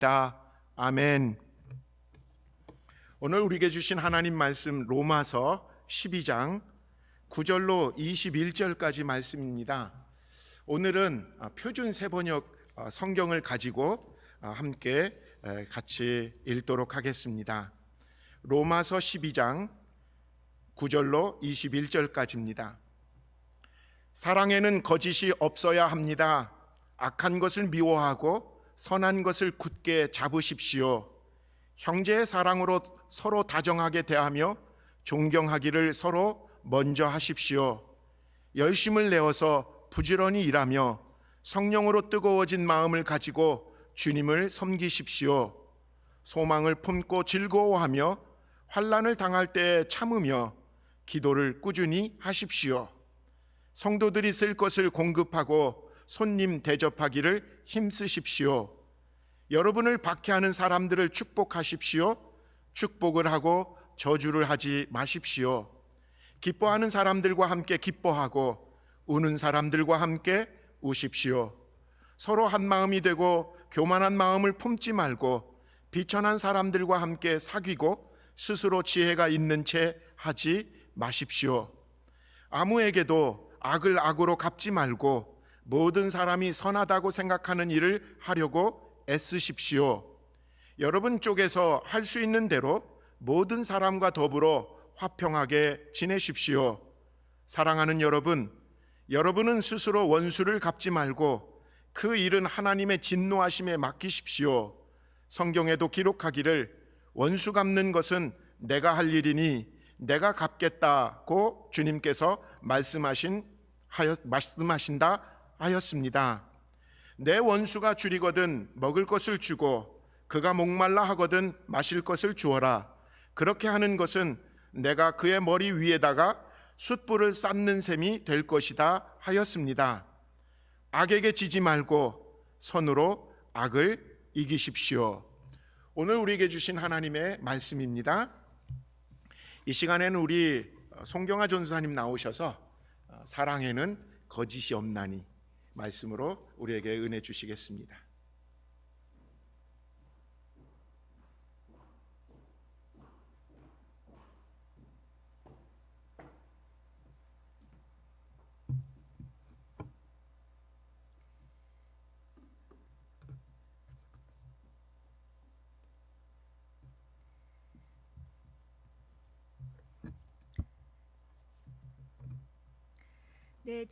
아멘. 오늘 우리에게 주신 하나님 말씀 로마서 12장 9절로 21절까지 말씀입니다. 오늘은 표준 세번역 성경을 가지고 함께 같이 읽도록 하겠습니다. 로마서 12장 9절로 21절까지입니다. 사랑에는 거짓이 없어야 합니다. 악한 것을 미워하고 선한 것을 굳게 잡으십시오. 형제의 사랑으로 서로 다정하게 대하며 존경하기를 서로 먼저 하십시오. 열심을 내어서 부지런히 일하며 성령으로 뜨거워진 마음을 가지고 주님을 섬기십시오. 소망을 품고 즐거워하며 환난을 당할 때 참으며 기도를 꾸준히 하십시오. 성도들이 쓸 것을 공급하고 손님 대접하기를 힘쓰십시오. 여러분을 박해하는 사람들을 축복하십시오. 축복을 하고 저주를 하지 마십시오. 기뻐하는 사람들과 함께 기뻐하고 우는 사람들과 함께 우십시오. 서로 한 마음이 되고 교만한 마음을 품지 말고 비천한 사람들과 함께 사귀고 스스로 지혜가 있는 채 하지 마십시오. 아무에게도 악을 악으로 갚지 말고 모든 사람이 선하다고 생각하는 일을 하려고 애쓰십시오. 여러분 쪽에서 할 수 있는 대로 모든 사람과 더불어 화평하게 지내십시오. 사랑하는 여러분, 여러분은 스스로 원수를 갚지 말고 그 일은 하나님의 진노하심에 맡기십시오. 성경에도 기록하기를 원수 갚는 것은 내가 할 일이니 내가 갚겠다고 주님께서 말씀하신다 하였습니다. 내 원수가 줄이거든 먹을 것을 주고 그가 목말라 하거든 마실 것을 주어라. 그렇게 하는 것은 내가 그의 머리 위에다가 숯불을 쌓는 셈이 될 것이다 하였습니다. 악에게 지지 말고 선으로 악을 이기십시오. 오늘 우리에게 주신 하나님의 말씀입니다. 이 시간에는 우리 송경아 전사님 나오셔서 사랑에는 거짓이 없나니 말씀으로 우리에게 은혜 주시겠습니다. 네,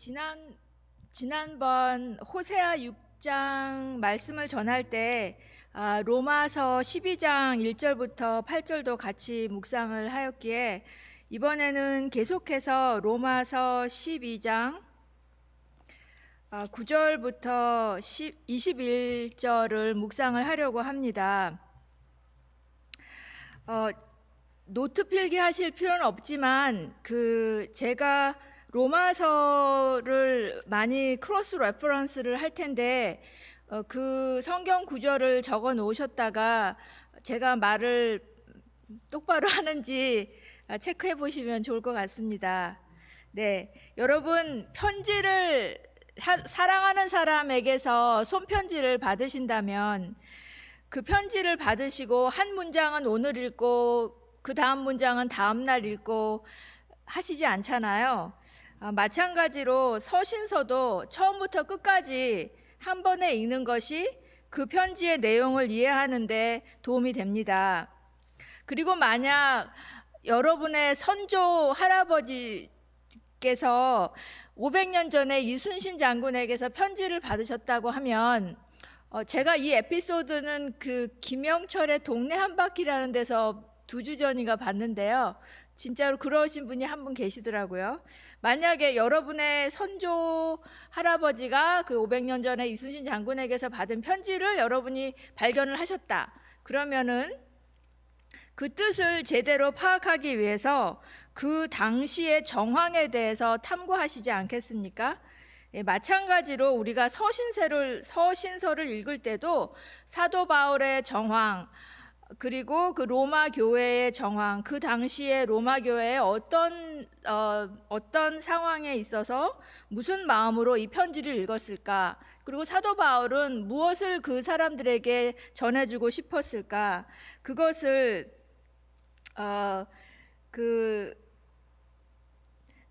지난번 호세아 6장 말씀을 전할 때 로마서 12장 1절부터 8절도 같이 묵상을 하였기에 이번에는 계속해서 로마서 12장 9절부터 21절을 묵상을 하려고 합니다. 노트 필기하실 필요는 없지만 제가 로마서를 많이 크로스 레퍼런스를 할 텐데 그 성경 구절을 적어 놓으셨다가 제가 말을 똑바로 하는지 체크해 보시면 좋을 것 같습니다. 네, 여러분 편지를 사랑하는 사람에게서 손편지를 받으신다면 그 편지를 받으시고 한 문장은 오늘 읽고 그 다음 문장은 다음 날 읽고 하시지 않잖아요. 마찬가지로 서신서도 처음부터 끝까지 한 번에 읽는 것이 그 편지의 내용을 이해하는 데 도움이 됩니다. 그리고 만약 여러분의 선조 할아버지께서 500년 전에 이순신 장군에게서 편지를 받으셨다고 하면 제가 이 에피소드는 그 김영철의 동네 한 바퀴라는 데서 2주 전인가 봤는데요. 진짜로 그러신 분이 한 분 계시더라고요. 만약에 여러분의 선조 할아버지가 그 500년 전에 이순신 장군에게서 받은 편지를 여러분이 발견을 하셨다. 그러면은 그 뜻을 제대로 파악하기 위해서 그 당시의 정황에 대해서 탐구하시지 않겠습니까? 마찬가지로 우리가 서신서를 읽을 때도 사도 바울의 정황, 그리고 그 로마 교회의 정황, 그 당시에 로마 교회의 어떤 상황에 있어서 무슨 마음으로 이 편지를 읽었을까, 그리고 사도 바울은 무엇을 그 사람들에게 전해주고 싶었을까? 그것을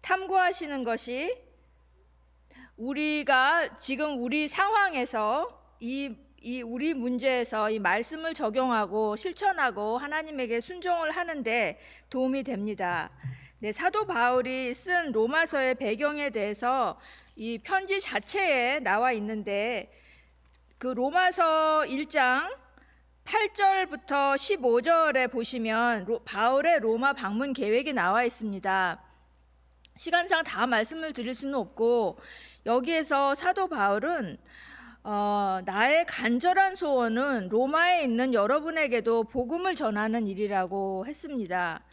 탐구하시는 것이 우리가 지금 우리 상황에서 이 우리 문제에서 이 말씀을 적용하고 실천하고 하나님에게 순종을 하는데 도움이 됩니다. 네, 사도 바울이 쓴 로마서의 배경에 대해서 이 편지 자체에 나와 있는데 그 로마서 1장 8절부터 15절에 보시면 바울의 로마 방문 계획이 나와 있습니다. 시간상 다 말씀을 드릴 수는 없고 여기에서 사도 바울은 나의 간절한 소원은 로마에 있는 여러분에게도 복음을 전하는 일이라고 했습니다.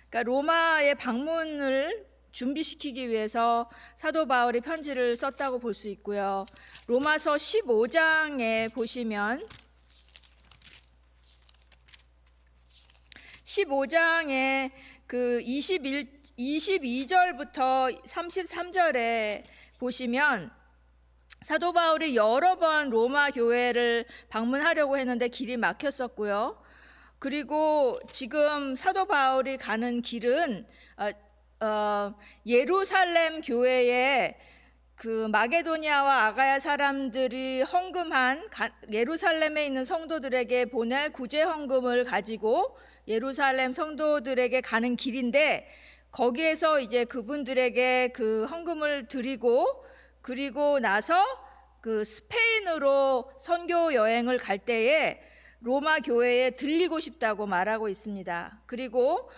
그러니까 로마의 방문을 준비시키기 위해서 사도 바울이 편지를 썼다고 볼 수 있고요. 로마서 15장에 보시면 15장에 그 22절부터 33절에 보시면 사도 바울이 여러 번 로마 교회를 방문하려고 했는데 길이 막혔었고요. 그리고 지금 사도 바울이 가는 길은 예루살렘 교회에 그 마게도니아와 아가야 사람들이 헌금한 예루살렘에 있는 성도들에게 보낼 구제 헌금을 가지고 예루살렘 성도들에게 가는 길인데 거기에서 이제 그분들에게 그 헌금을 드리고 그리고 나서 그 스페인으로 선교 여행을 갈 때에 로마 교회에 들리고 싶다고 말하고 있습니다. 그리고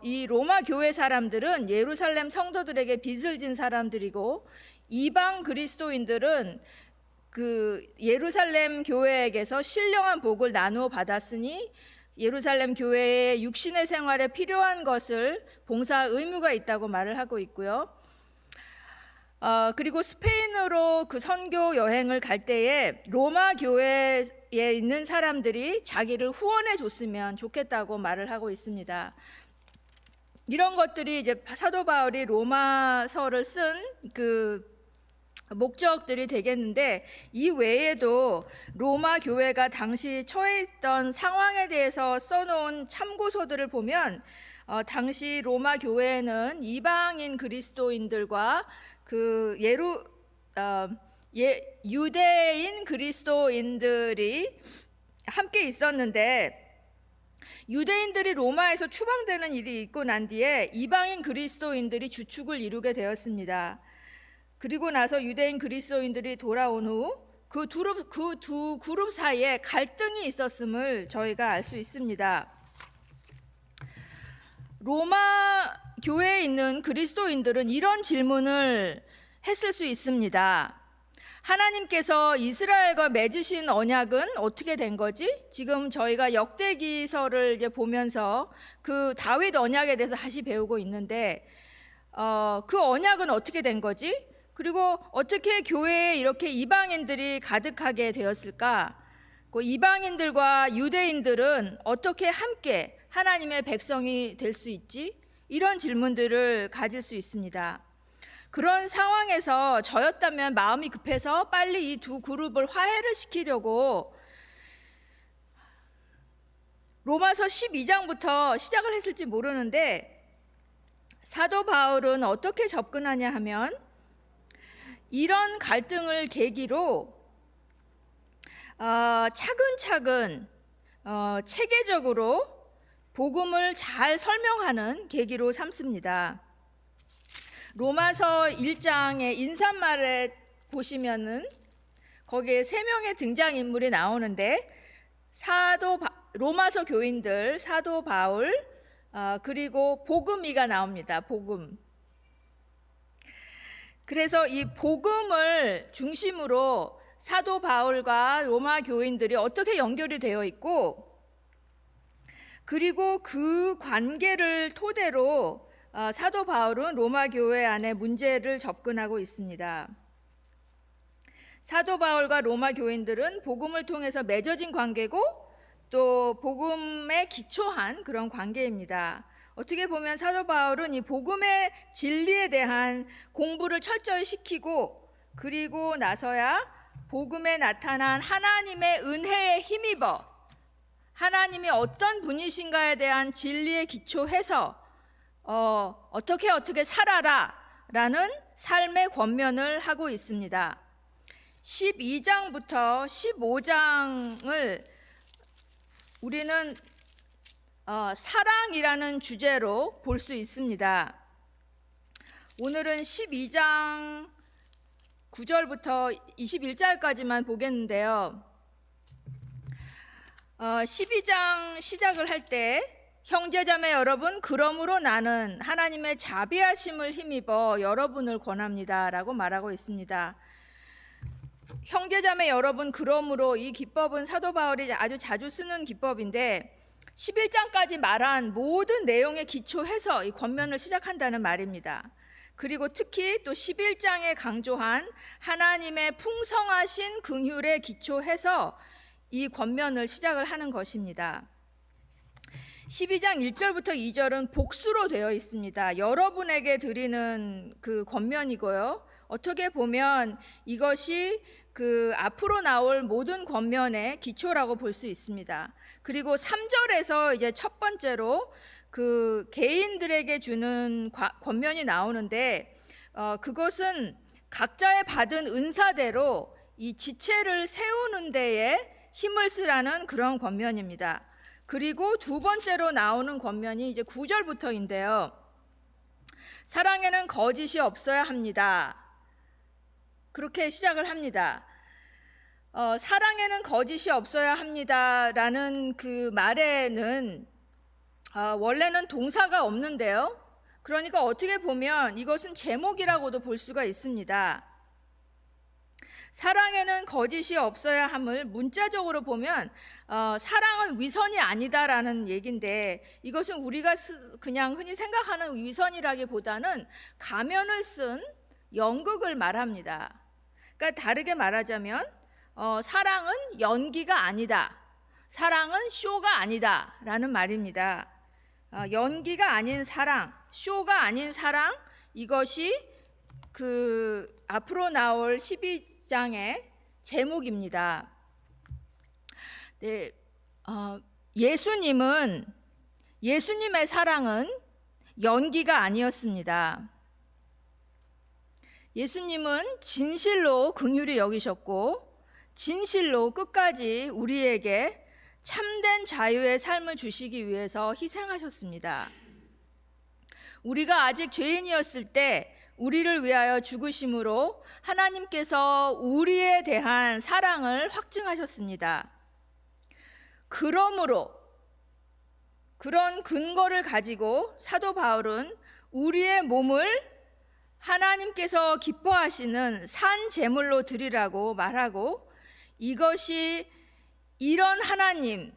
이 로마 교회 사람들은 예루살렘 성도들에게 빚을 진 사람들이고 이방 그리스도인들은 그 예루살렘 교회에게서 신령한 복을 나누어 받았으니 예루살렘 교회의 육신의 생활에 필요한 것을 봉사 의무가 있다고 말을 하고 있고요. 그리고 스페인으로 그 선교 여행을 갈 때에 로마 교회에 있는 사람들이 자기를 후원해 줬으면 좋겠다고 말을 하고 있습니다. 이런 것들이 이제 사도 바울이 로마서를 쓴 그 목적들이 되겠는데 이 외에도 로마 교회가 당시 처해 있던 상황에 대해서 써놓은 참고서들을 보면 당시 로마 교회에는 이방인 그리스도인들과 그 유대인 그리스도인들이 함께 있었는데 유대인들이 로마에서 추방되는 일이 있고 난 뒤에 이방인 그리스도인들이 주축을 이루게 되었습니다. 그리고 나서 유대인 그리스도인들이 돌아온 후 그 두 그룹 사이에 갈등이 있었음을 저희가 알 수 있습니다. 로마 교회에 있는 그리스도인들은 이런 질문을 했을 수 있습니다. 하나님께서 이스라엘과 맺으신 언약은 어떻게 된 거지? 지금 저희가 역대기서를 이제 보면서 그 다윗 언약에 대해서 다시 배우고 있는데 그 언약은 어떻게 된 거지? 그리고 어떻게 교회에 이렇게 이방인들이 가득하게 되었을까? 그 이방인들과 유대인들은 어떻게 함께 하나님의 백성이 될 수 있지? 이런 질문들을 가질 수 있습니다. 그런 상황에서 저였다면 마음이 급해서 빨리 이 두 그룹을 화해를 시키려고 로마서 12장부터 시작을 했을지 모르는데 사도 바울은 어떻게 접근하냐 하면 이런 갈등을 계기로 차근차근 체계적으로 복음을 잘 설명하는 계기로 삼습니다. 로마서 1장의 인사말에 보시면은 거기에 3명의 등장인물이 나오는데 로마서 교인들, 사도 바울, 그리고 복음이가 나옵니다. 복음. 그래서 이 복음을 중심으로 사도 바울과 로마 교인들이 어떻게 연결이 되어 있고 그리고 그 관계를 토대로 사도 바울은 로마 교회 안에 문제를 접근하고 있습니다. 사도 바울과 로마 교인들은 복음을 통해서 맺어진 관계고 또 복음에 기초한 그런 관계입니다. 어떻게 보면 사도 바울은 이 복음의 진리에 대한 공부를 철저히 시키고 그리고 나서야 복음에 나타난 하나님의 은혜에 힘입어 하나님이 어떤 분이신가에 대한 진리에 기초해서 어떻게 살아라 라는 삶의 권면을 하고 있습니다. 12장부터 15장을 우리는 사랑이라는 주제로 볼 수 있습니다. 오늘은 12장 9절부터 21절까지만 보겠는데요. 12장 시작을 할 때 형제자매 여러분, 그러므로 나는 하나님의 자비하심을 힘입어 여러분을 권합니다 라고 말하고 있습니다. 형제자매 여러분, 그러므로 이 기법은 사도 바울이 아주 자주 쓰는 기법인데 11장까지 말한 모든 내용에 기초해서 이 권면을 시작한다는 말입니다. 그리고 특히 또 11장에 강조한 하나님의 풍성하신 긍휼에 기초해서 이 권면을 시작을 하는 것입니다. 12장 1절부터 2절은 복수로 되어 있습니다. 여러분에게 드리는 그 권면이고요. 어떻게 보면 이것이 그 앞으로 나올 모든 권면의 기초라고 볼 수 있습니다. 그리고 3절에서 이제 첫 번째로 그 개인들에게 주는 권면이 나오는데 그것은 각자의 받은 은사대로 이 지체를 세우는 데에 힘을 쓰라는 그런 권면입니다. 그리고 두 번째로 나오는 권면이 이제 9절부터인데요. 사랑에는 거짓이 없어야 합니다. 그렇게 시작을 합니다. 사랑에는 거짓이 없어야 합니다라는 그 말에는 원래는 동사가 없는데요. 그러니까 어떻게 보면 이것은 제목이라고도 볼 수가 있습니다. 사랑에는 거짓이 없어야 함을 문자적으로 보면 사랑은 위선이 아니다라는 얘기인데, 이것은 우리가 그냥 흔히 생각하는 위선이라기보다는 가면을 쓴 연극을 말합니다. 그러니까 다르게 말하자면 사랑은 연기가 아니다, 사랑은 쇼가 아니다 라는 말입니다. 연기가 아닌 사랑, 쇼가 아닌 사랑, 이것이 그 앞으로 나올 12장의 제목입니다. 네, 예수님의 사랑은 연기가 아니었습니다. 예수님은 진실로 긍휼히 여기셨고 진실로 끝까지 우리에게 참된 자유의 삶을 주시기 위해서 희생하셨습니다. 우리가 아직 죄인이었을 때 우리를 위하여 죽으심으로 하나님께서 우리에 대한 사랑을 확증하셨습니다. 그러므로 그런 근거를 가지고 사도 바울은 우리의 몸을 하나님께서 기뻐하시는 산 제물로 드리라고 말하고, 이것이 이런 하나님,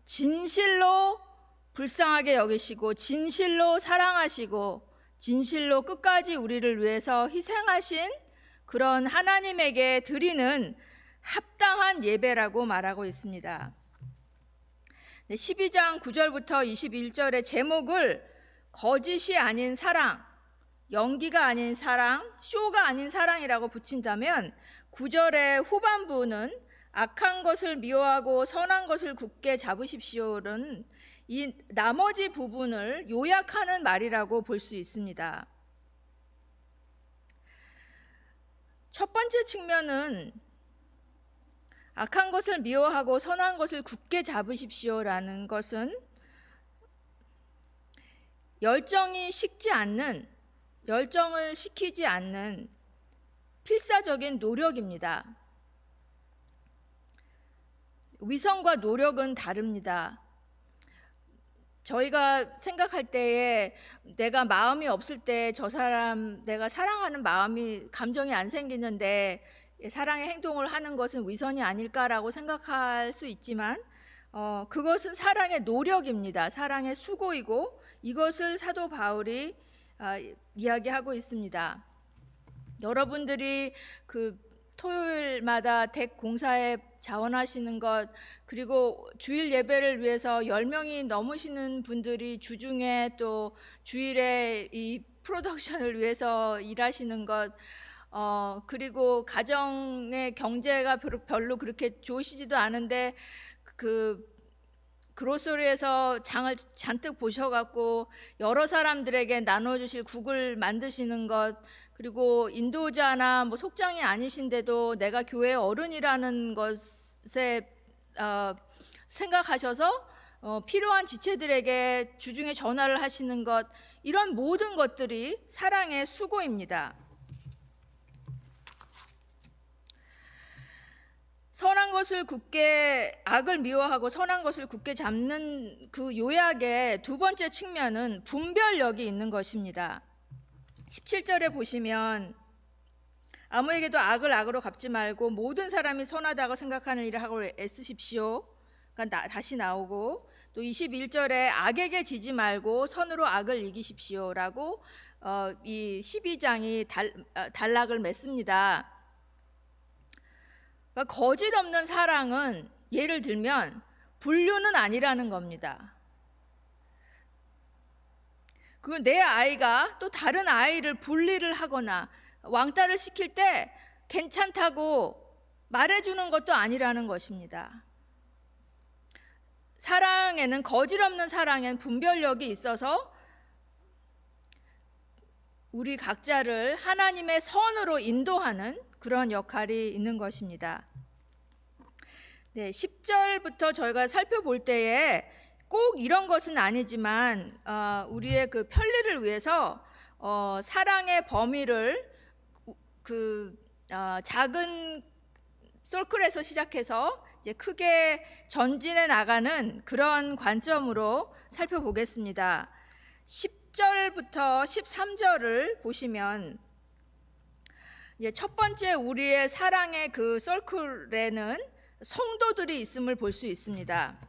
진실로 불쌍하게 여기시고 진실로 사랑하시고 진실로 끝까지 우리를 위해서 희생하신 그런 하나님에게 드리는 합당한 예배라고 말하고 있습니다. 12장 9절부터 21절의 제목을 거짓이 아닌 사랑, 연기가 아닌 사랑, 쇼가 아닌 사랑이라고 붙인다면 9절의 후반부는 악한 것을 미워하고 선한 것을 굳게 잡으십시오는 이 나머지 부분을 요약하는 말이라고 볼 수 있습니다. 첫 번째 측면은 악한 것을 미워하고 선한 것을 굳게 잡으십시오라는 것은 열정을 식히지 않는 필사적인 노력입니다. 위선과 노력은 다릅니다. 저희가 생각할 때에 내가 마음이 없을 때 저 사람 내가 사랑하는 감정이 안 생기는데 사랑의 행동을 하는 것은 위선이 아닐까라고 생각할 수 있지만 그것은 사랑의 노력입니다. 사랑의 수고이고 이것을 사도 바울이 이야기하고 있습니다. 여러분들이 그 토요일마다 댁 공사에 자원하시는 것, 그리고 주일 예배를 위해서 10명이 넘으시는 분들이 주중에 또 주일에 이 프로덕션을 위해서 일하시는 것, 그리고 가정의 경제가 별로 그렇게 좋으시지도 않은데 그 그로서리에서 장을 잔뜩 보셔갖고 여러 사람들에게 나눠주실 국을 만드시는 것, 그리고 인도자나 뭐 속장이 아니신데도 내가 교회 어른이라는 것에 생각하셔서 필요한 지체들에게 주중에 전화를 하시는 것, 이런 모든 것들이 사랑의 수고입니다. 선한 것을 굳게, 악을 미워하고 선한 것을 굳게 잡는 그 요약의 두 번째 측면은 분별력이 있는 것입니다. 17절에 보시면 아무에게도 악을 악으로 갚지 말고 모든 사람이 선하다고 생각하는 일을 하고 애쓰십시오. 그러니까 다시 나오고, 또 21절에 악에게 지지 말고 선으로 악을 이기십시오라고 이 12장이 단락을 맺습니다. 그러니까 거짓 없는 사랑은 예를 들면 분류는 아니라는 겁니다. 그리고 내 아이가 또 다른 아이를 분리를 하거나 왕따를 시킬 때 괜찮다고 말해주는 것도 아니라는 것입니다. 사랑에는, 거짓 없는 사랑에는 분별력이 있어서 우리 각자를 하나님의 선으로 인도하는 그런 역할이 있는 것입니다. 네, 10절부터 저희가 살펴볼 때에 꼭 이런 것은 아니지만 우리의 그 편리를 위해서 사랑의 범위를 작은 서클에서 시작해서 이제 크게 전진해 나가는 그런 관점으로 살펴보겠습니다. 10절부터 13절을 보시면 첫 번째 우리의 사랑의 그 서클에는 성도들이 있음을 볼 수 있습니다.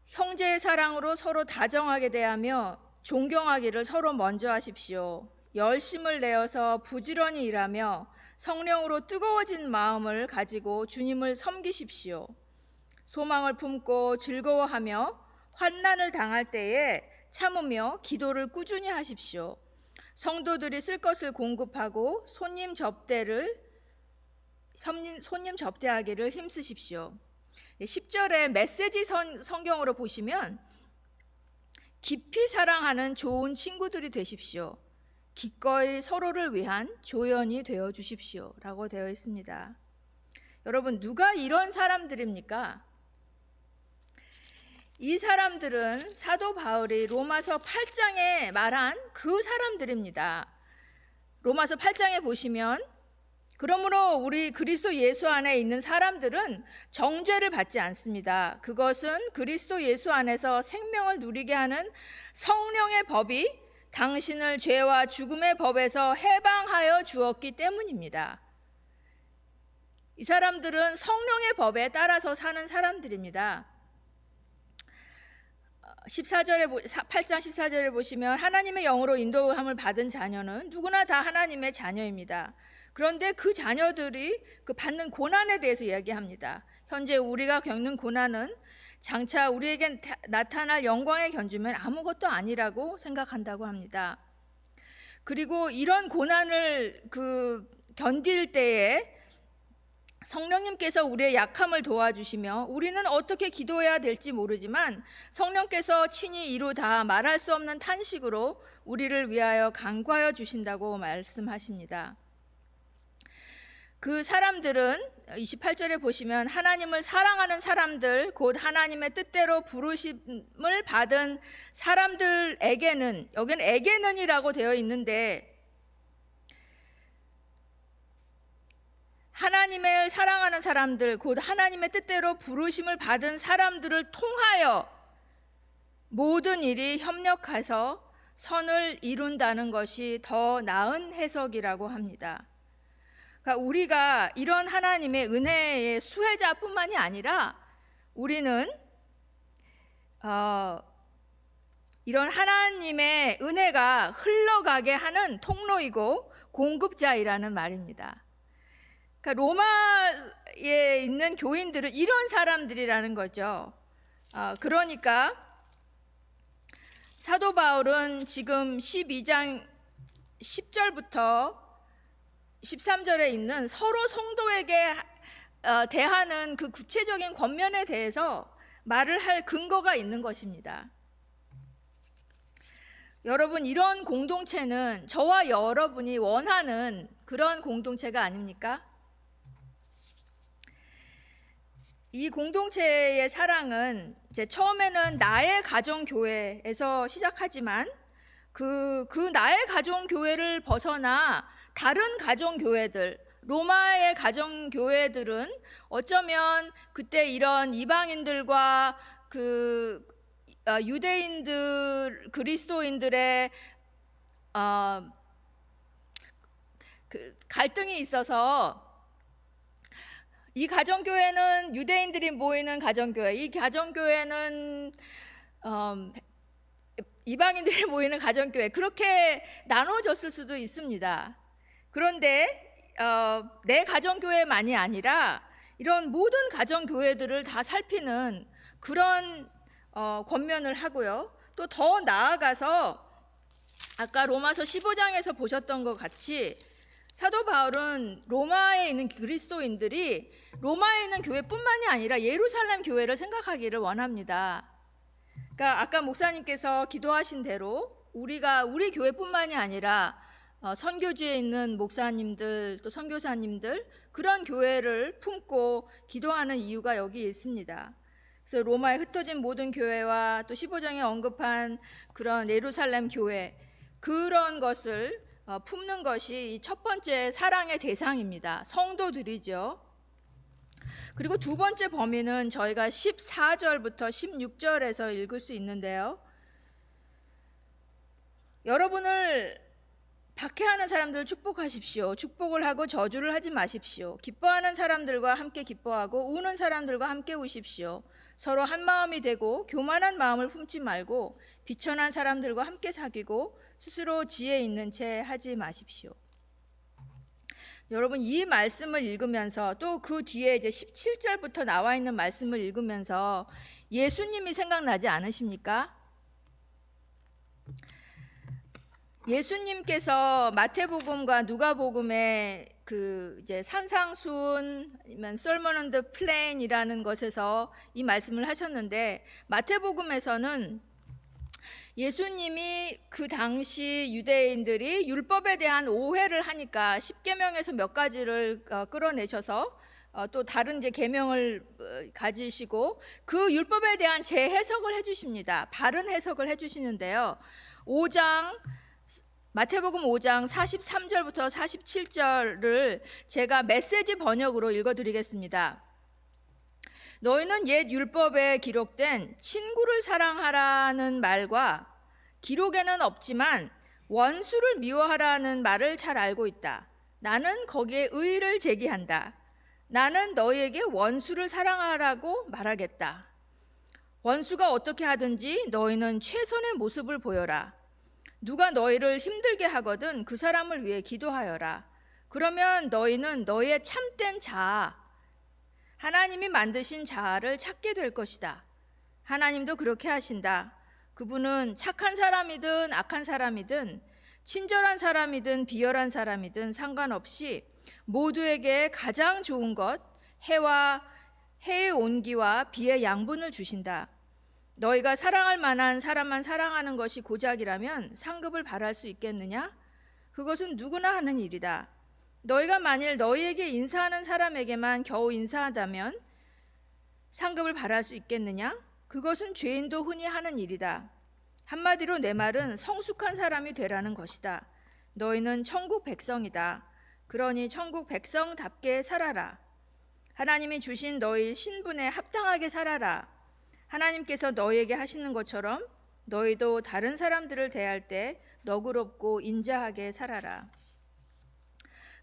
형제의 사랑으로 서로 다정하게 대하며 존경하기를 서로 먼저 하십시오. 열심을 내어서 부지런히 일하며 성령으로 뜨거워진 마음을 가지고 주님을 섬기십시오. 소망을 품고 즐거워하며 환난을 당할 때에 참으며 기도를 꾸준히 하십시오. 성도들이 쓸 것을 공급하고 손님 접대하기를 힘쓰십시오. 10절에 메시지 성경으로 보시면 깊이 사랑하는 좋은 친구들이 되십시오. 기꺼이 서로를 위한 조연이 되어 주십시오 라고 되어 있습니다. 여러분, 누가 이런 사람들입니까? 이 사람들은 사도 바울이 로마서 8장에 말한 그 사람들입니다. 로마서 8장에 보시면 그러므로 우리 그리스도 예수 안에 있는 사람들은 정죄를 받지 않습니다. 그것은 그리스도 예수 안에서 생명을 누리게 하는 성령의 법이 당신을 죄와 죽음의 법에서 해방하여 주었기 때문입니다. 이 사람들은 성령의 법에 따라서 사는 사람들입니다. 8장 14절에 보시면 하나님의 영으로 인도함을 받은 자녀는 누구나 다 하나님의 자녀입니다. 그런데 그 자녀들이 그 받는 고난에 대해서 이야기합니다. 현재 우리가 겪는 고난은 장차 우리에게 나타날 영광의 견주면 아무것도 아니라고 생각한다고 합니다. 그리고 이런 고난을 견딜 때에 성령님께서 우리의 약함을 도와주시며 우리는 어떻게 기도해야 될지 모르지만 성령께서 친히 이루 다 말할 수 없는 탄식으로 우리를 위하여 간구하여 주신다고 말씀하십니다. 그 사람들은 28절에 보시면 하나님을 사랑하는 사람들, 곧 하나님의 뜻대로 부르심을 받은 사람들에게는, 여기는 에게는이라고 되어 있는데 하나님을 사랑하는 사람들, 곧 하나님의 뜻대로 부르심을 받은 사람들을 통하여 모든 일이 협력해서 선을 이룬다는 것이 더 나은 해석이라고 합니다. 그러니까 우리가 이런 하나님의 은혜의 수혜자뿐만이 아니라 우리는 이런 하나님의 은혜가 흘러가게 하는 통로이고 공급자이라는 말입니다. 그러니까 로마에 있는 교인들은 이런 사람들이라는 거죠. 그러니까 사도 바울은 지금 12장 10절부터 13절에 있는 서로 성도에게 대하는 그 구체적인 권면에 대해서 말을 할 근거가 있는 것입니다. 여러분, 이런 공동체는 저와 여러분이 원하는 그런 공동체가 아닙니까? 이 공동체의 사랑은 이제 처음에는 나의 가정교회에서 시작하지만 그 나의 가정교회를 벗어나 다른 가정교회들, 로마의 가정교회들은 어쩌면 그때 이런 이방인들과 유대인들, 그리스도인들의 갈등이 있어서 이 가정교회는 유대인들이 모이는 가정교회, 이 가정교회는 이방인들이 모이는 가정교회, 그렇게 나눠졌을 수도 있습니다. 그런데 내 가정교회만이 아니라 이런 모든 가정교회들을 다 살피는 그런 권면을 하고요. 또 더 나아가서 아까 로마서 15장에서 보셨던 것 같이 사도 바울은 로마에 있는 그리스도인들이 로마에 있는 교회뿐만이 아니라 예루살렘 교회를 생각하기를 원합니다. 그러니까 아까 목사님께서 기도하신 대로 우리 교회뿐만이 아니라 선교지에 있는 목사님들 또 선교사님들 그런 교회를 품고 기도하는 이유가 여기 있습니다. 그래서 로마에 흩어진 모든 교회와 또 15장에 언급한 그런 예루살렘 교회, 그런 것을 품는 것이 이 첫 번째 사랑의 대상입니다. 성도들이죠. 그리고 두 번째 범위는 저희가 14절부터 16절에서 읽을 수 있는데요. 여러분을 박해하는 사람들을 축복하십시오. 축복을 하고 저주를 하지 마십시오. 기뻐하는 사람들과 함께 기뻐하고 우는 사람들과 함께 우십시오. 서로 한 마음이 되고 교만한 마음을 품지 말고 비천한 사람들과 함께 사귀고 스스로 지혜 있는 채 하지 마십시오. 여러분, 이 말씀을 읽으면서 또 그 뒤에 이제 17절부터 나와 있는 말씀을 읽으면서 예수님이 생각나지 않으십니까? 예수님께서 마태복음과 누가복음의 그 이제 산상수훈 아니면 Sermon on the Plain이라는 것에서 이 말씀을 하셨는데, 마태복음에서는 예수님이 그 당시 유대인들이 율법에 대한 오해를 하니까 십계명에서 몇 가지를 끌어내셔서 또 다른 이제 계명을 가지시고 그 율법에 대한 재해석을 해주십니다. 바른 해석을 해주시는데요. 마태복음 5장 43절부터 47절을 제가 메시지 번역으로 읽어드리겠습니다. 너희는 옛 율법에 기록된 친구를 사랑하라는 말과 기록에는 없지만 원수를 미워하라는 말을 잘 알고 있다. 나는 거기에 의의를 제기한다. 나는 너희에게 원수를 사랑하라고 말하겠다. 원수가 어떻게 하든지 너희는 최선의 모습을 보여라. 누가 너희를 힘들게 하거든 그 사람을 위해 기도하여라. 그러면 너희는 너희의 참된 자아, 하나님이 만드신 자아를 찾게 될 것이다. 하나님도 그렇게 하신다. 그분은 착한 사람이든 악한 사람이든 친절한 사람이든 비열한 사람이든 상관없이 모두에게 가장 좋은 것, 해의 온기와 비의 양분을 주신다. 너희가 사랑할 만한 사람만 사랑하는 것이 고작이라면 상급을 바랄 수 있겠느냐? 그것은 누구나 하는 일이다. 너희가 만일 너희에게 인사하는 사람에게만 겨우 인사한다면 상급을 바랄 수 있겠느냐? 그것은 죄인도 흔히 하는 일이다. 한마디로 내 말은 성숙한 사람이 되라는 것이다. 너희는 천국 백성이다. 그러니 천국 백성답게 살아라. 하나님이 주신 너희 신분에 합당하게 살아라. 하나님께서 너희에게 하시는 것처럼 너희도 다른 사람들을 대할 때 너그럽고 인자하게 살아라.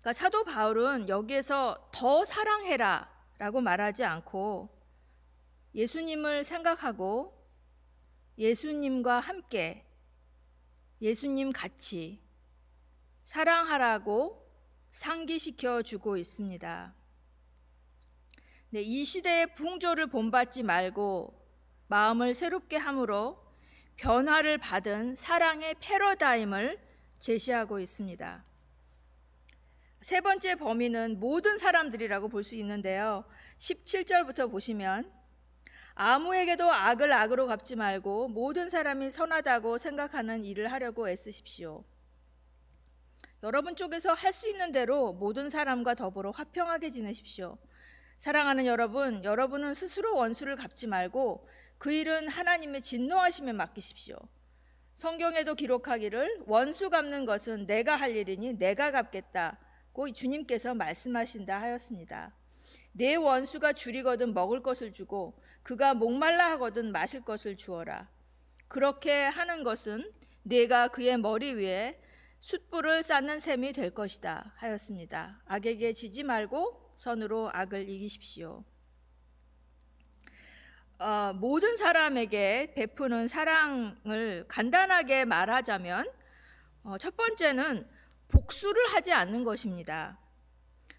그러니까 사도 바울은 여기에서 더 사랑해라 라고 말하지 않고 예수님을 생각하고 예수님과 함께 예수님 같이 사랑하라고 상기시켜 주고 있습니다. 네, 이 시대의 풍조를 본받지 말고 마음을 새롭게 함으로 변화를 받은 사랑의 패러다임을 제시하고 있습니다. 세 번째 범위는 모든 사람들이라고 볼 수 있는데요. 17절부터 보시면 아무에게도 악을 악으로 갚지 말고 모든 사람이 선하다고 생각하는 일을 하려고 애쓰십시오. 여러분 쪽에서 할 수 있는 대로 모든 사람과 더불어 화평하게 지내십시오. 사랑하는 여러분, 여러분은 스스로 원수를 갚지 말고 그 일은 하나님의 진노하심에 맡기십시오. 성경에도 기록하기를 원수 갚는 것은 내가 할 일이니 내가 갚겠다고 주님께서 말씀하신다 하였습니다. 내 원수가 줄이거든 먹을 것을 주고 그가 목말라 하거든 마실 것을 주어라. 그렇게 하는 것은 내가 그의 머리 위에 숯불을 쌓는 셈이 될 것이다 하였습니다. 악에게 지지 말고 선으로 악을 이기십시오. 모든 사람에게 베푸는 사랑을 간단하게 말하자면 첫 번째는 복수를 하지 않는 것입니다.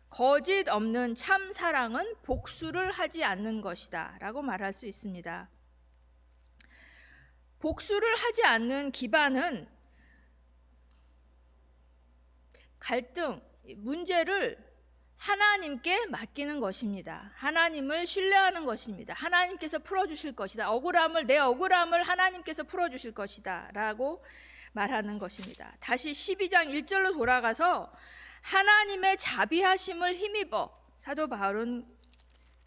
거짓 없는 참 사랑은 복수를 하지 않는 것이다 라고 말할 수 있습니다. 복수를 하지 않는 기반은 갈등, 문제를 하나님께 맡기는 것입니다. 하나님을 신뢰하는 것입니다. 하나님께서 풀어주실 것이다. 내 억울함을 하나님께서 풀어주실 것이다 라고 말하는 것입니다. 다시 12장 1절로 돌아가서 하나님의 자비하심을 힘입어 사도 바울은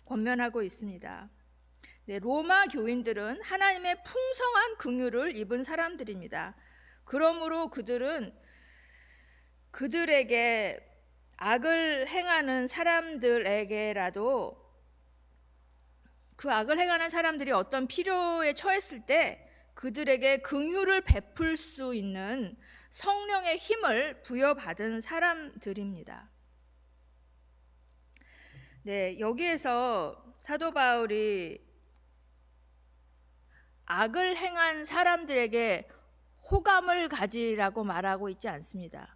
권면하고 있습니다. 로마 교인들은 하나님의 풍성한 긍휼을 입은 사람들입니다. 그러므로 그들에게 악을 행하는 사람들에게라도 그 악을 행하는 사람들이 어떤 필요에 처했을 때 그들에게 긍휼을 베풀 수 있는 성령의 힘을 부여받은 사람들입니다. 여기에서 사도 바울이 악을 행한 사람들에게 호감을 가지라고 말하고 있지 않습니다.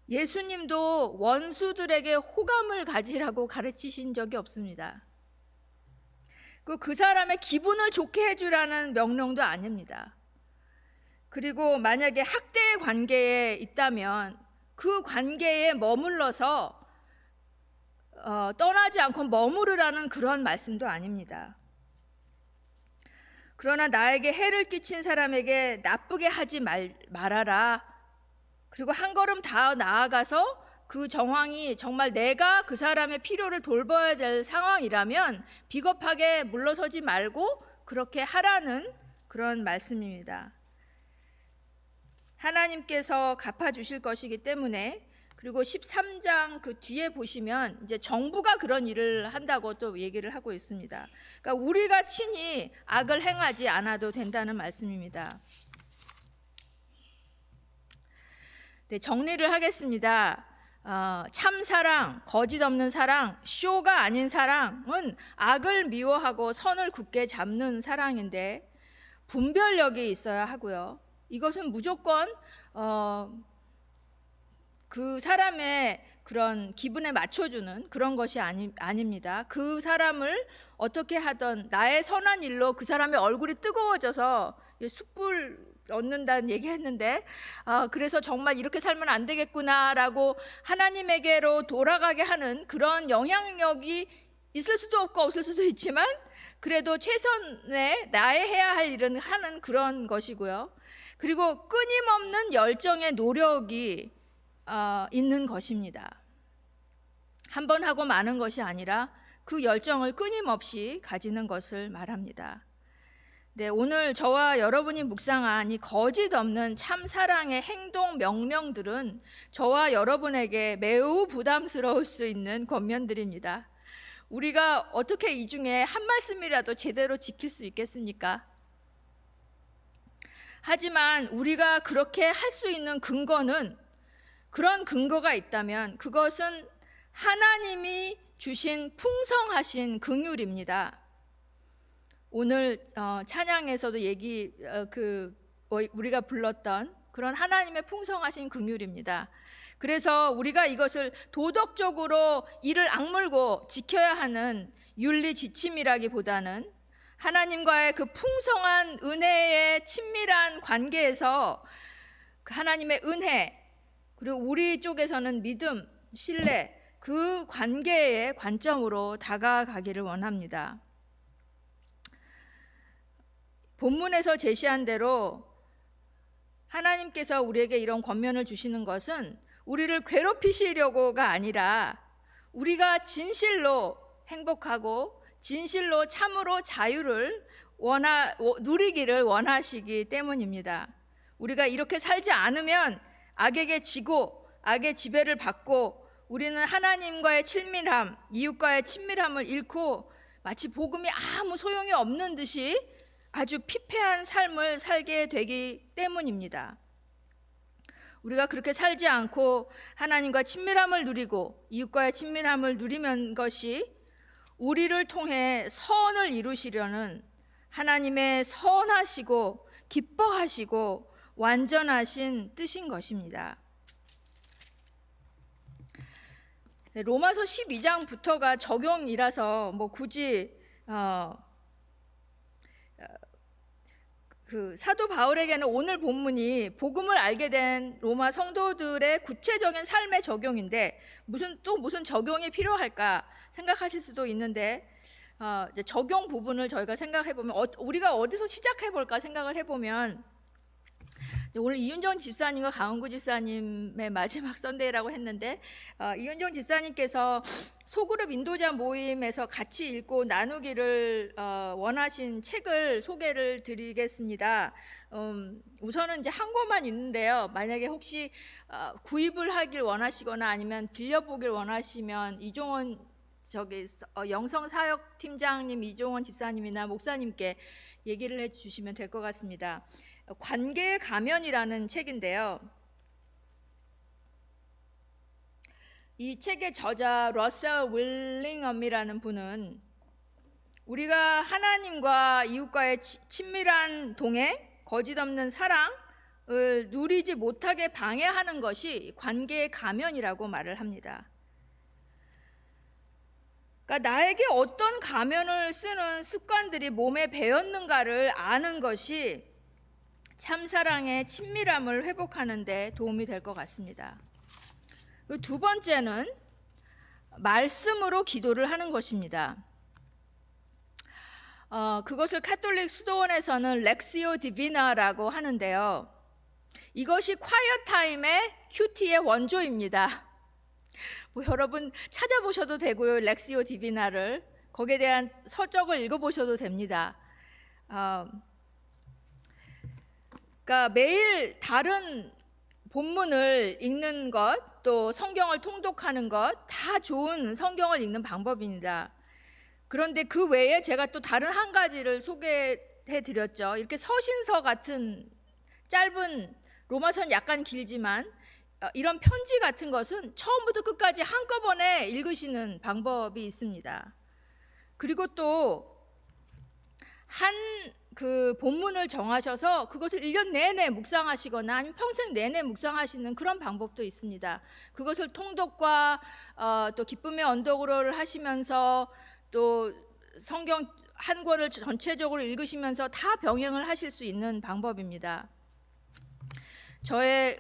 예수님도 원수들에게 호감을 가지라고 가르치신 적이 없습니다. 그 사람의 기분을 좋게 해주라는 명령도 아닙니다. 그리고 만약에 학대의 관계에 있다면 그 관계에 머물러서 떠나지 않고 머무르라는 그런 말씀도 아닙니다. 그러나 나에게 해를 끼친 사람에게 나쁘게 하지 말아라. 그리고 한 걸음 더 나아가서 그 정황이 정말 내가 그 사람의 필요를 돌봐야 될 상황이라면 비겁하게 물러서지 말고 그렇게 하라는 그런 말씀입니다. 하나님께서 갚아주실 것이기 때문에. 그리고 13장 그 뒤에 보시면 이제 정부가 그런 일을 한다고 또 얘기를 하고 있습니다. 그러니까 우리가 친히 악을 행하지 않아도 된다는 말씀입니다. 정리를 하겠습니다. 참 사랑, 거짓 없는 사랑, 쇼가 아닌 사랑은 악을 미워하고 선을 굳게 잡는 사랑인데 분별력이 있어야 하고요. 이것은 무조건 그 사람의 그런 기분에 맞춰주는 그런 것이 아닙니다. 그 사람을 어떻게 하던 나의 선한 일로 그 사람의 얼굴이 뜨거워져서 숯불 얻는다는 얘기했는데 그래서 정말 이렇게 살면 안 되겠구나라고 하나님에게로 돌아가게 하는 그런 영향력이 있을 수도 없고 없을 수도 있지만 그래도 최선의 나의 해야 할 일은 하는 그런 것이고요. 그리고 끊임없는 열정의 노력이 있는 것입니다. 한 번 하고 마는 것이 아니라 그 열정을 끊임없이 가지는 것을 말합니다. 오늘 저와 여러분이 묵상한 이 거짓 없는 참 사랑의 행동 명령들은 저와 여러분에게 매우 부담스러울 수 있는 권면들입니다. 우리가 어떻게 이 중에 한 말씀이라도 제대로 지킬 수 있겠습니까? 하지만 우리가 그렇게 할 수 있는 근거는 그런 근거가 있다면 그것은 하나님이 주신 풍성하신 긍휼입니다. 오늘 찬양에서도 우리가 불렀던 그런 하나님의 풍성하신 긍휼입니다. 그래서 우리가 이것을 도덕적으로 이를 악물고 지켜야 하는 윤리 지침이라기보다는 하나님과의 그 풍성한 은혜의 친밀한 관계에서 하나님의 은혜, 그리고 우리 쪽에서는 믿음, 신뢰, 그 관계의 관점으로 다가가기를 원합니다. 본문에서 제시한 대로 하나님께서 우리에게 이런 권면을 주시는 것은 우리를 괴롭히시려고가 아니라 우리가 진실로 행복하고 진실로 참으로 자유를 누리기를 원하시기 때문입니다. 우리가 이렇게 살지 않으면 악에게 지고 악의 지배를 받고 우리는 하나님과의 친밀함, 이웃과의 친밀함을 잃고 마치 복음이 아무 소용이 없는 듯이 아주 피폐한 삶을 살게 되기 때문입니다. 우리가 그렇게 살지 않고 하나님과 친밀함을 누리고 이웃과의 친밀함을 누리는 것이 우리를 통해 선을 이루시려는 하나님의 선하시고 기뻐하시고 완전하신 뜻인 것입니다. 로마서 12장부터가 적용이라서 굳이 그 사도 바울에게는 오늘 본문이 복음을 알게 된 로마 성도들의 구체적인 삶의 적용인데 무슨 적용이 필요할까 생각하실 수도 있는데 이제 적용 부분을 저희가 생각해 보면 우리가 어디서 시작해 볼까 생각을 해보면 오늘 이윤정 집사님과 강은구 집사님의 마지막 선데이라고 했는데 이윤정 집사님께서 소그룹 인도자 모임에서 같이 읽고 나누기를 원하신 책을 소개를 드리겠습니다. 우선은 이제 한 권만 있는데요. 만약에 혹시 구입을 하길 원하시거나 아니면 빌려보길 원하시면 이종원 영성사역 팀장님 이종원 집사님이나 목사님께 얘기를 해주시면 될 것 같습니다. 관계의 가면이라는 책인데요. 이 책의 저자 러셀 윌링엄이라는 분은 우리가 하나님과 이웃과의 친밀한 동행, 거짓 없는 사랑을 누리지 못하게 방해하는 것이 관계의 가면이라고 말을 합니다. 그러니까 나에게 어떤 가면을 쓰는 습관들이 몸에 배었는가를 아는 것이 참사랑의 친밀함을 회복하는 데 도움이 될 것 같습니다. 두 번째는 말씀으로 기도를 하는 것입니다. 그것을 카톨릭 수도원에서는 렉시오 디비나라고 하는데요. 이것이 콰이어 타임의 큐티의 원조입니다. 여러분 찾아보셔도 되고요. 렉시오 디비나를 거기에 대한 서적을 읽어보셔도 됩니다. 그러니까 매일 다른 본문을 읽는 것, 또 성경을 통독하는 것 다 좋은 성경을 읽는 방법입니다. 그런데 그 외에 제가 또 다른 한 가지를 소개해 드렸죠. 이렇게 서신서 같은 짧은 로마서는 약간 길지만 이런 편지 같은 것은 처음부터 끝까지 한꺼번에 읽으시는 방법이 있습니다. 그리고 또 그 본문을 정하셔서 그것을 1년 내내 묵상하시거나 아니면 평생 내내 묵상하시는 그런 방법도 있습니다. 그것을 통독과 또 기쁨의 언덕으로를 하시면서 또 성경 한 권을 전체적으로 읽으시면서 다 병행을 하실 수 있는 방법입니다. 저의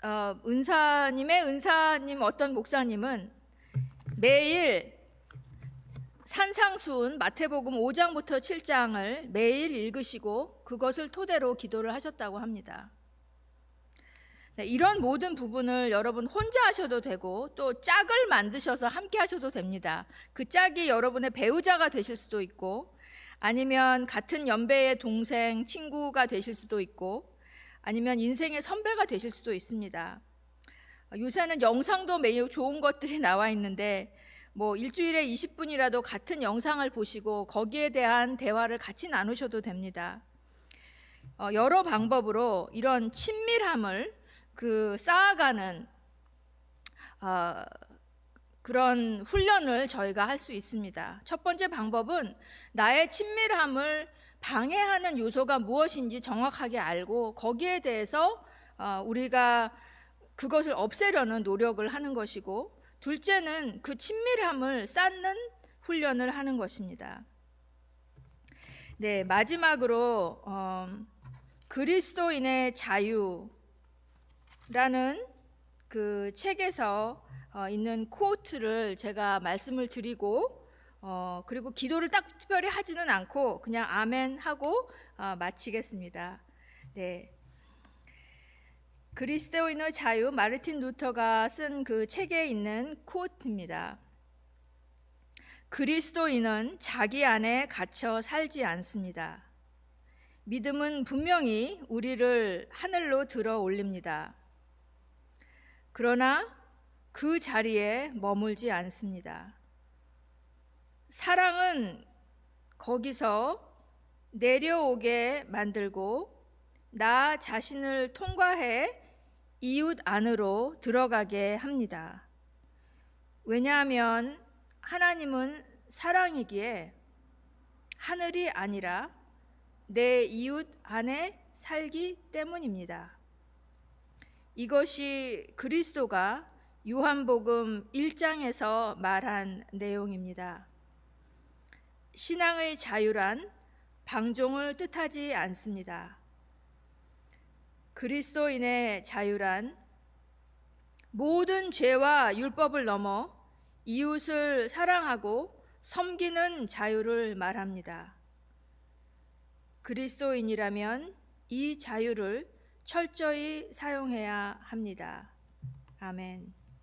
은사님 어떤 목사님은 매일 산상수훈 마태복음 5장부터 7장을 매일 읽으시고 그것을 토대로 기도를 하셨다고 합니다. 이런 모든 부분을 여러분 혼자 하셔도 되고 또 짝을 만드셔서 함께 하셔도 됩니다. 그 짝이 여러분의 배우자가 되실 수도 있고 아니면 같은 연배의 동생, 친구가 되실 수도 있고 아니면 인생의 선배가 되실 수도 있습니다. 요새는 영상도 매우 좋은 것들이 나와 있는데 일주일에 20분이라도 같은 영상을 보시고 거기에 대한 대화를 같이 나누셔도 됩니다. 여러 방법으로 이런 친밀함을 쌓아가는 그런 훈련을 저희가 할 수 있습니다. 첫 번째 방법은 나의 친밀함을 방해하는 요소가 무엇인지 정확하게 알고 거기에 대해서 우리가 그것을 없애려는 노력을 하는 것이고, 둘째는 그 친밀함을 쌓는 훈련을 하는 것입니다. 네, 마지막으로 그리스도인의 자유, 그 책에서 있는 코트를 제가 말씀을 드리고 그리고 기도를 딱 특별히 하지는 않고 그냥 아멘 하고 마치겠습니다. 네. 그리스도인의 자유, 마르틴 루터가 쓴 그 책에 있는 코트입니다. 그리스도인은 자기 안에 갇혀 살지 않습니다. 믿음은 분명히 우리를 하늘로 들어 올립니다. 그러나 그 자리에 머물지 않습니다. 사랑은 거기서 내려오게 만들고 나 자신을 통과해 이웃 안으로 들어가게 합니다. 왜냐하면 하나님은 사랑이기에 하늘이 아니라 내 이웃 안에 살기 때문입니다. 이것이 그리스도가 요한복음 1장에서 말한 내용입니다. 신앙의 자유란 방종을 뜻하지 않습니다. 그리스도인의 자유란 모든 죄와 율법을 넘어 이웃을 사랑하고 섬기는 자유를 말합니다. 그리스도인이라면 이 자유를 철저히 사용해야 합니다. 아멘.